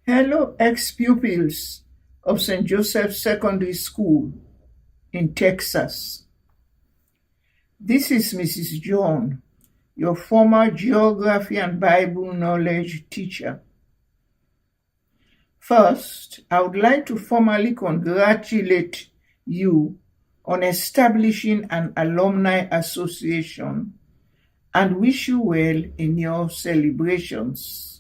Hello, ex-pupils of St. Joseph's Secondary School in Texas. This is Mrs. John, your former geography and Bible knowledge teacher. First, I would like to formally congratulate you on establishing an alumni association and wish you well in your celebrations.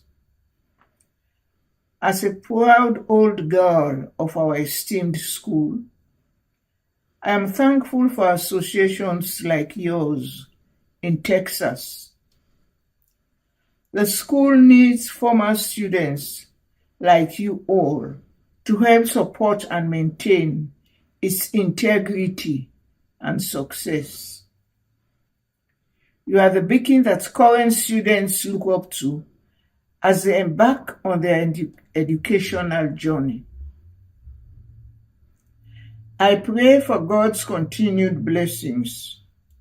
As a proud old girl of our esteemed school, I am thankful for associations like yours in Texas. The school needs former students like you all to help support and maintain its integrity and success. You are the beacon that current students look up to as they embark on their educational journey. I pray for God's continued blessings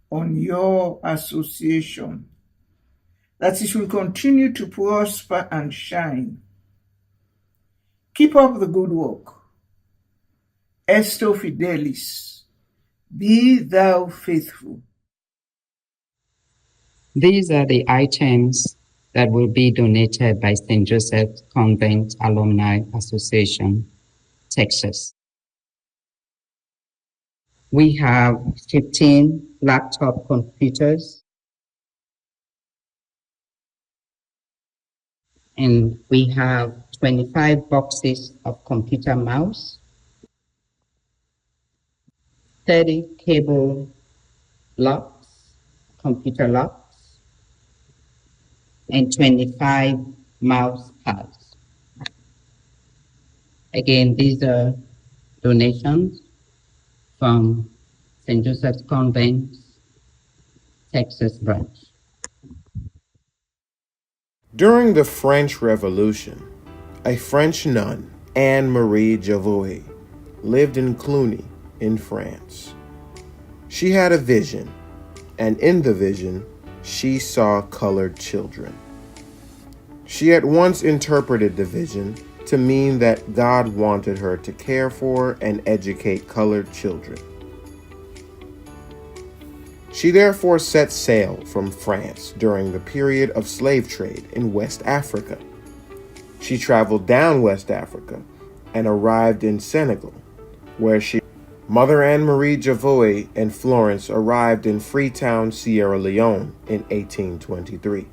on your association, that it will continue to prosper and shine. Keep up the good work. Esto Fidelis, be thou faithful. These are the items that will be donated by St. Joseph's Convent Alumni Association, Texas. We have 15 laptop computers, and we have 25 boxes of computer mouse, 30 cable locks, computer locks, and 25 mouse pads. Again, these are donations from St. Joseph's Convent, Texas branch. During the French Revolution, a French nun, Anne Marie Javoy, lived in Cluny in France. She had a vision, and in the vision, she saw colored children. She at once interpreted the vision to mean that God wanted her to care for and educate colored children. She therefore set sail from France during the period of slave trade in West Africa. She traveled down West Africa and arrived in Senegal, where Mother Anne Marie Javoy and Florence arrived in Freetown, Sierra Leone in 1823.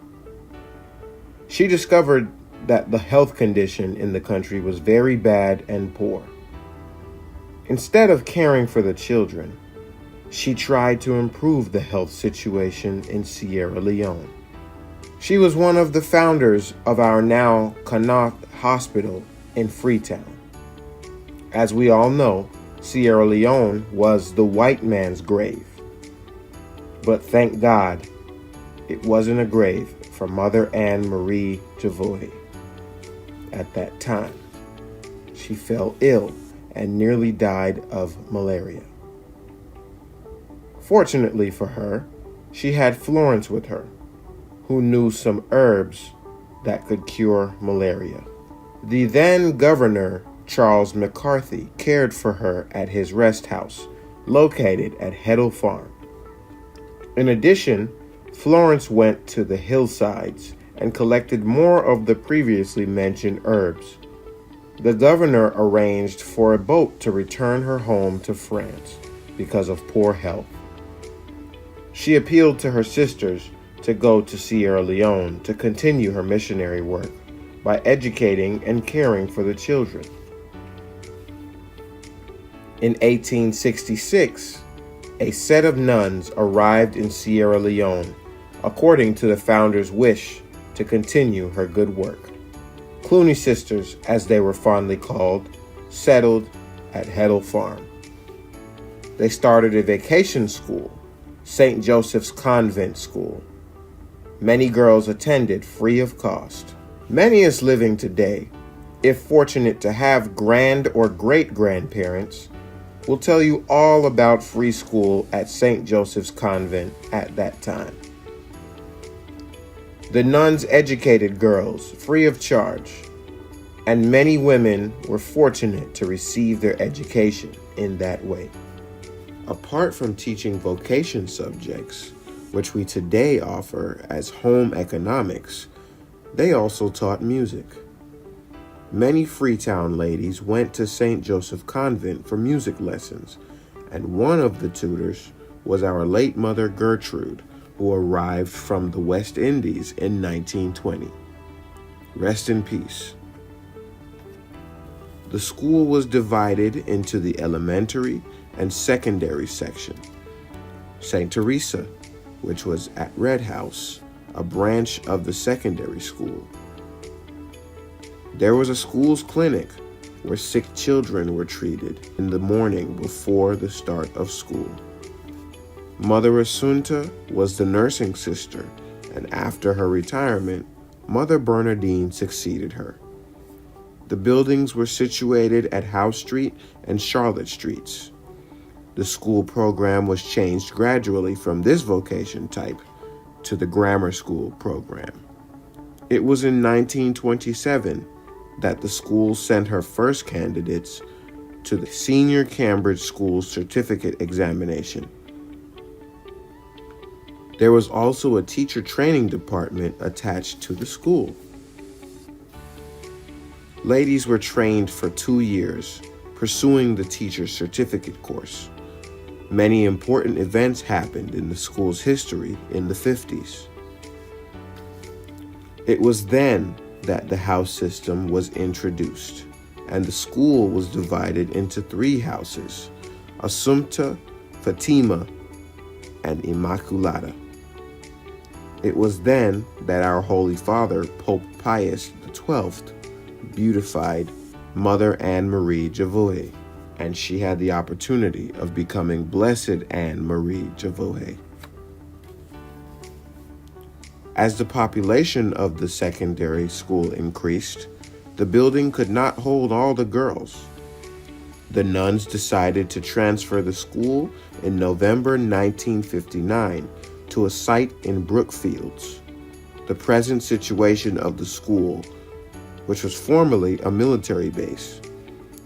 She discovered that the health condition in the country was very bad and poor. Instead of caring for the children, she tried to improve the health situation in Sierra Leone. She was one of the founders of our now Connaught Hospital in Freetown. As we all know, Sierra Leone was the white man's grave. But thank God, it wasn't a grave for Mother Anne Marie Javoy. At that time, she fell ill and nearly died of malaria. Fortunately for her, she had Florence with her, who knew some herbs that could cure malaria. The then governor, Charles McCarthy, cared for her at his rest house, located at Heddle Farm. In addition, Florence went to the hillsides and collected more of the previously mentioned herbs. The governor arranged for a boat to return her home to France because of poor health. She appealed to her sisters to go to Sierra Leone to continue her missionary work by educating and caring for the children. In 1866, a set of nuns arrived in Sierra Leone, according to the founder's wish to continue her good work. Cluny Sisters, as they were fondly called, settled at Heddle Farm. They started a vacation school, St. Joseph's Convent School. Many girls attended free of cost. Many is living today, if fortunate to have grand or great-grandparents, will tell you all about free school at St. Joseph's Convent at that time. The nuns educated girls free of charge. and many women were fortunate to receive their education in that way. Apart from teaching vocation subjects, which we today offer as home economics, they also taught music. Many Freetown ladies went to St. Joseph Convent for music lessons, and one of the tutors was our late mother Gertrude, who arrived from the West Indies in 1920. Rest in peace. The school was divided into the elementary and secondary section. St. Teresa, which was at Red House, a branch of the secondary school. There was a school's clinic where sick children were treated in the morning before the start of school. Mother Assunta was the nursing sister, and after her retirement, Mother Bernardine succeeded her. The buildings were situated at House Street and Charlotte Streets. The school program was changed gradually from this vocation type to the grammar school program. It was in 1927 that the school sent her first candidates to the Senior Cambridge School Certificate Examination. There was also a teacher training department attached to the school. Ladies were trained for 2 years, pursuing the teacher's certificate course. Many important events happened in the school's history in the 50s. It was then that the house system was introduced, and the school was divided into 3 houses: Assumpta, Fatima, and Immaculata. It was then that our Holy Father, Pope Pius XII, beatified Mother Anne Marie Javoet, and she had the opportunity of becoming Blessed Anne Marie Javoet. As the population of the secondary school increased, the building could not hold all the girls. The nuns decided to transfer the school in November 1959 to a site in Brookfields. The present situation of the school, which was formerly a military base,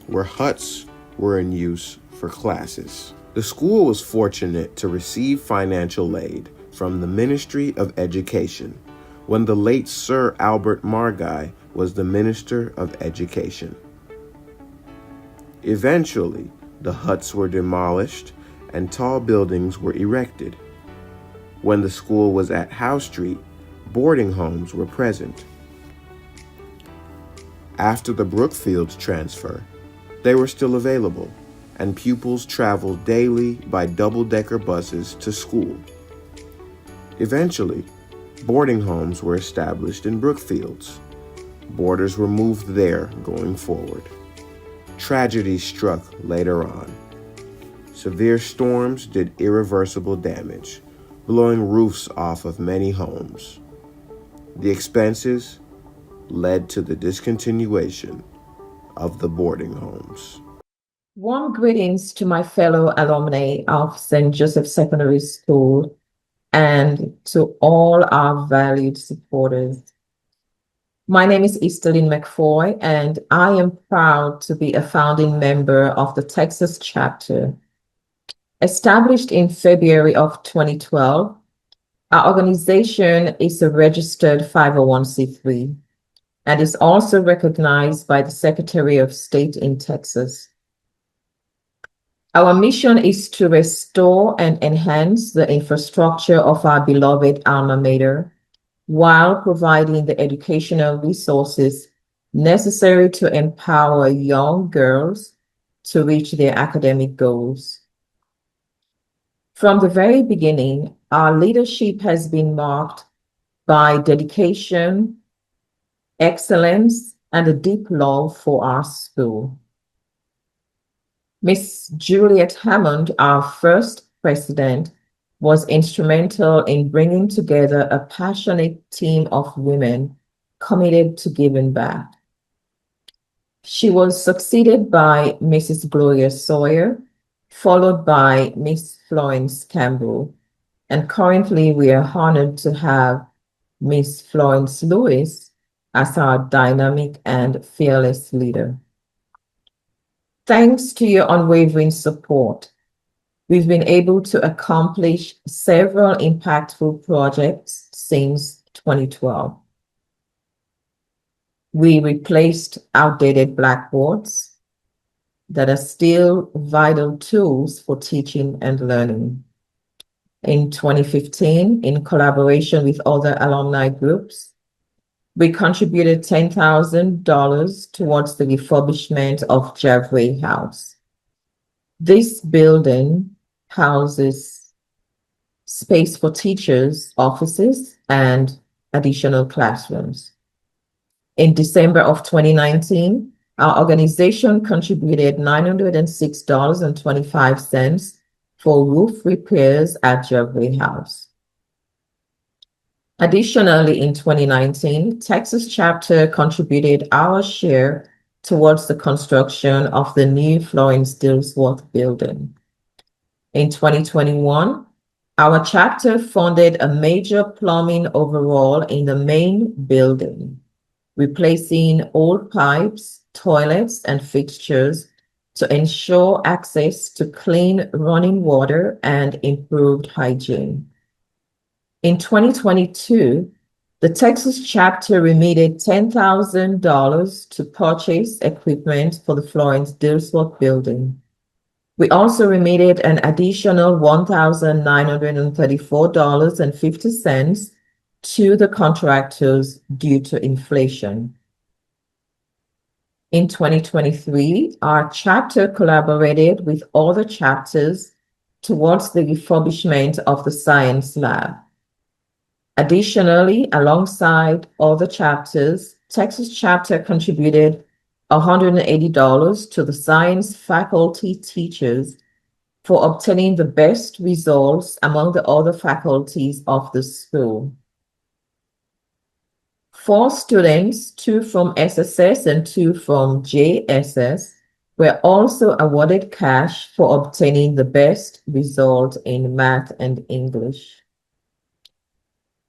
where huts were in use for classes. The school was fortunate to receive financial aid from the Ministry of Education when the late Sir Albert Margai was the Minister of Education. Eventually, the huts were demolished and tall buildings were erected. When the school was at House Street, boarding homes were present. After the Brookfields transfer, they were still available, and pupils traveled daily by double-decker buses to school. Eventually, boarding homes were established in Brookfields. Boarders were moved there going forward. Tragedy struck later on. Severe storms did irreversible damage, blowing roofs off of many homes. The expenses led to the discontinuation of the boarding homes. Warm greetings to my fellow alumni of St. Joseph Secondary School and to all our valued supporters. My name is Easterlyn McFoy, and I am proud to be a founding member of the Texas chapter. Established in February of 2012, our organization is a registered 501c3 and is also recognized by the Secretary of State in Texas. Our mission is to restore and enhance the infrastructure of our beloved alma mater while providing the educational resources necessary to empower young girls to reach their academic goals. From the very beginning, our leadership has been marked by dedication, excellence, and a deep love for our school. Miss Juliet Hammond, our first president, was instrumental in bringing together a passionate team of women committed to giving back. She was succeeded by Mrs. Gloria Sawyer, followed by Miss Florence Campbell, and currently we are honored to have Miss Florence Lewis as our dynamic and fearless leader. Thanks to your unwavering support, we've been able to accomplish several impactful projects since 2012. We replaced outdated blackboards that are still vital tools for teaching and learning. In 2015, in collaboration with other alumni groups, we contributed $10,000 towards the refurbishment of Javray House. This building houses space for teachers, offices, and additional classrooms. In December of 2019, our organization contributed $906.25 for roof repairs at Javray House. Additionally, in 2019, Texas chapter contributed our share towards the construction of the new Florence Dillsworth building. In 2021, our chapter funded a major plumbing overhaul in the main building, replacing old pipes, toilets, and fixtures to ensure access to clean running water and improved hygiene. In 2022, the Texas chapter remitted $10,000 to purchase equipment for the Florence Dillsworth building. We also remitted an additional $1,934.50 to the contractors due to inflation. In 2023, our chapter collaborated with other chapters towards the refurbishment of the science lab. Additionally, alongside other chapters, Texas chapter contributed $180 to the science faculty teachers for obtaining the best results among the other faculties of the school. 4 students, 2 from SSS and 2 from JSS, were also awarded cash for obtaining the best result in math and English.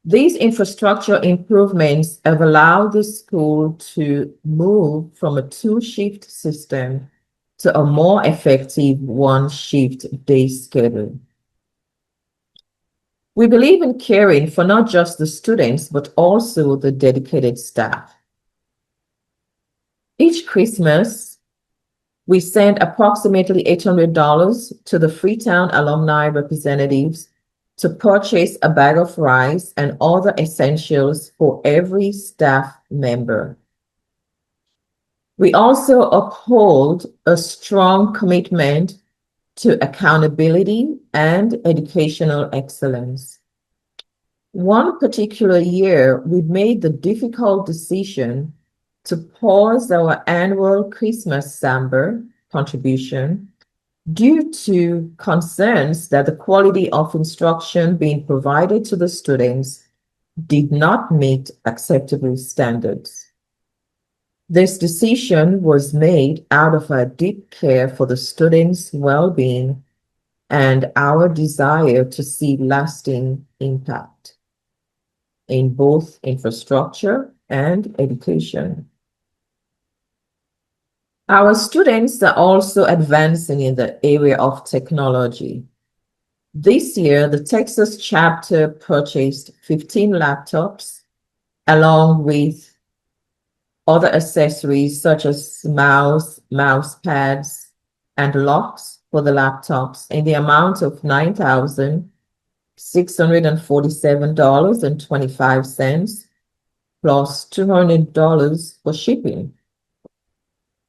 These infrastructure improvements have allowed the school to move from a 2-shift system to a more effective 1-shift day schedule. We believe in caring for not just the students, but also the dedicated staff. Each Christmas, we send approximately $800 to the Freetown alumni representatives to purchase a bag of rice and other essentials for every staff member. We also uphold a strong commitment to accountability and educational excellence. One particular year, we made the difficult decision to pause our annual Christmas Samba contribution due to concerns that the quality of instruction being provided to the students did not meet acceptable standards. This decision was made out of our deep care for the students' well-being and our desire to see lasting impact in both infrastructure and education. Our students are also advancing in the area of technology. This year, the Texas chapter purchased 15 laptops, along with other accessories such as mouse pads, and locks for the laptops in the amount of $9,647.25 plus $200 for shipping.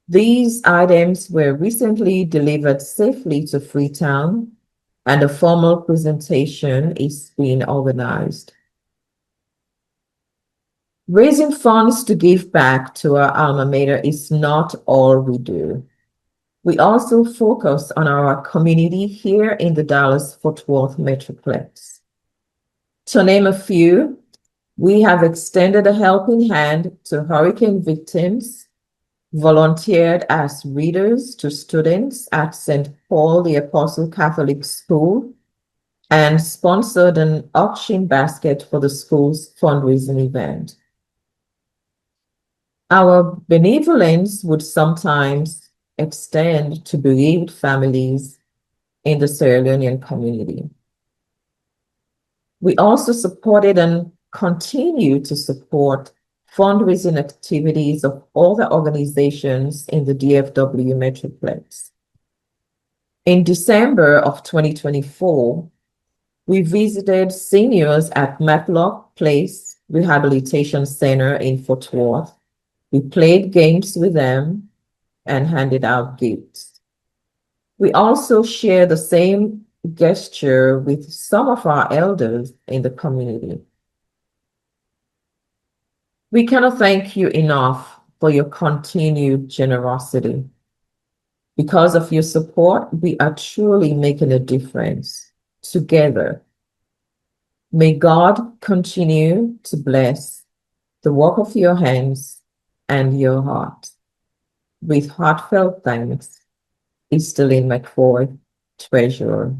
These items were recently delivered safely to Freetown, and a formal presentation is being organized. Raising funds to give back to our alma mater is not all we do. We also focus on our community here in the Dallas-Fort Worth Metroplex. To name a few, we have extended a helping hand to hurricane victims, volunteered as readers to students at St. Paul the Apostle Catholic School, and sponsored an auction basket for the school's fundraising event. Our benevolence would sometimes extend to bereaved families in the Sierra Leonean community. We also supported and continue to support fundraising activities of all the organizations in the DFW Metroplex. In December of 2024, we visited seniors at Matlock Place Rehabilitation Center in Fort Worth. We played games with them and handed out gifts. We also share the same gesture with some of our elders in the community. We cannot thank you enough for your continued generosity. Because of your support, we are truly making a difference together. May God continue to bless the work of your hands and your heart. With heartfelt thanks, Easterlyn McFord, Treasurer.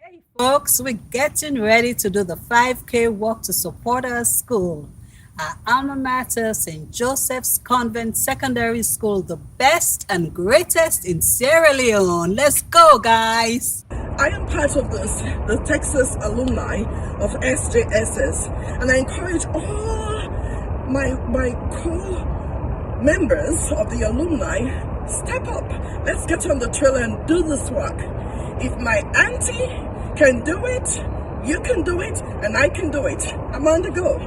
Hey folks, we're getting ready to do the 5K walk to support our school. Our alma mater, St. Joseph's Convent Secondary School, the best and greatest in Sierra Leone. Let's go, guys! I am part of the Texas alumni of SJSS, and I encourage all my co-members of the alumni, step up. Let's get on the trail and do this work. If my auntie can do it, you can do it, and I can do it. I'm on the go.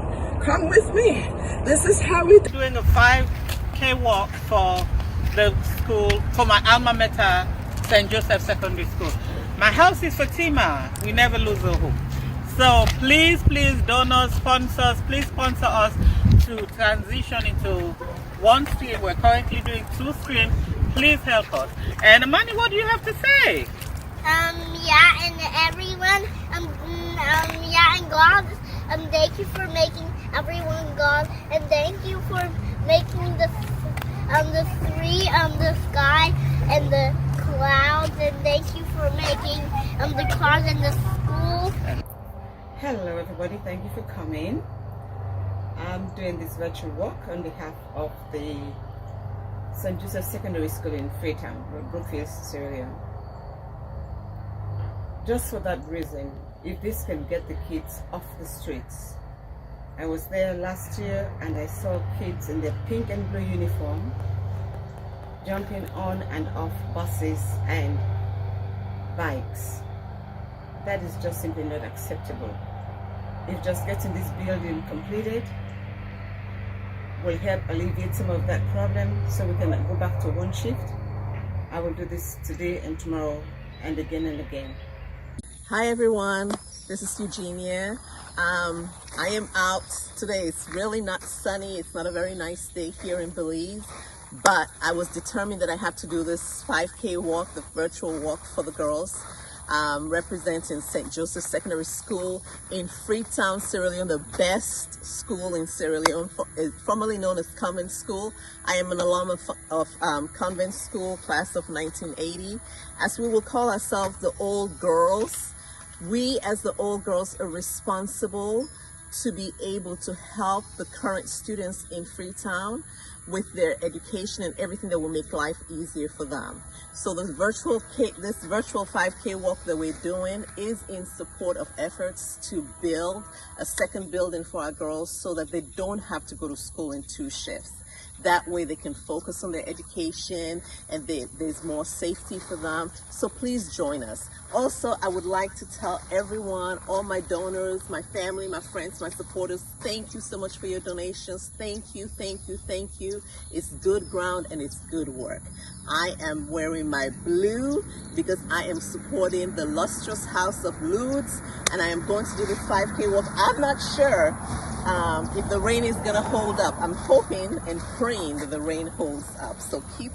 Come with me. This is how we do. Doing a 5K walk for the school, for my alma mater, St. Joseph Secondary School. My house is Fatima. We never lose a hope. So please, donors, sponsors, please sponsor us to transition into one stream. We're currently doing 2 streams. Please help us. And Amani, what do you have to say? Yeah, and everyone, yeah, and God, thank you for making everyone God, and thank you for making the three, the sky and the clouds, and thank you for making the cars and the school. Hello everybody, thank you for coming. I'm doing this virtual walk on behalf of the St. Joseph Secondary School in Freetown, Brookfield, Sierra Leone. Just for that reason, if this can get the kids off the streets. I was there last year and I saw kids in their pink and blue uniform jumping on and off buses and bikes. That is just simply not acceptable. If just getting this building completed will help alleviate some of that problem so we can go back to one shift, I will do this today and tomorrow and again and again. Hi everyone, this is Eugenia. I am out today. It's really not sunny. It's not a very nice day here in Belize, but I was determined that I have to do this 5K walk, the virtual walk for the girls, representing St. Joseph Secondary School in Freetown, Sierra Leone, the best school in Sierra Leone, formerly known as Convent School. I am an alum of Convent School, class of 1980. As we will call ourselves the old girls, we as the old girls are responsible to be able to help the current students in Freetown with their education and everything that will make life easier for them. So this virtual 5K walk that we're doing is in support of efforts to build a second building for our girls so that they don't have to go to school in 2 shifts. That way they can focus on their education and there's more safety for them. So please join us. Also, I would like to tell everyone, all my donors, my family, my friends, my supporters, thank you so much for your donations. Thank you, thank you, thank you. It's good ground and it's good work. I am wearing my blue because I am supporting the Lustrous House of Lourdes, and I am going to do this 5K walk. I'm not sure if the rain is gonna hold up. I'm hoping and praying that the rain holds up. So keep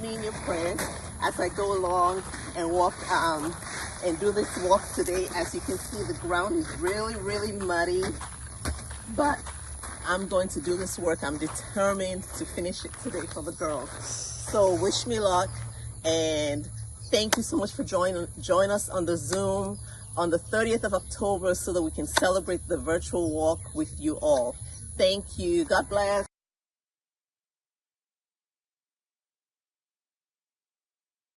me in your prayers as I go along and walk and do this walk today. As you can see, the ground is really muddy, but I'm going to do this work. I'm determined to finish it today for the girls. So wish me luck, and thank you so much for join us on the Zoom on the 30th of October so that we can celebrate the virtual walk with you all. Thank you. God bless.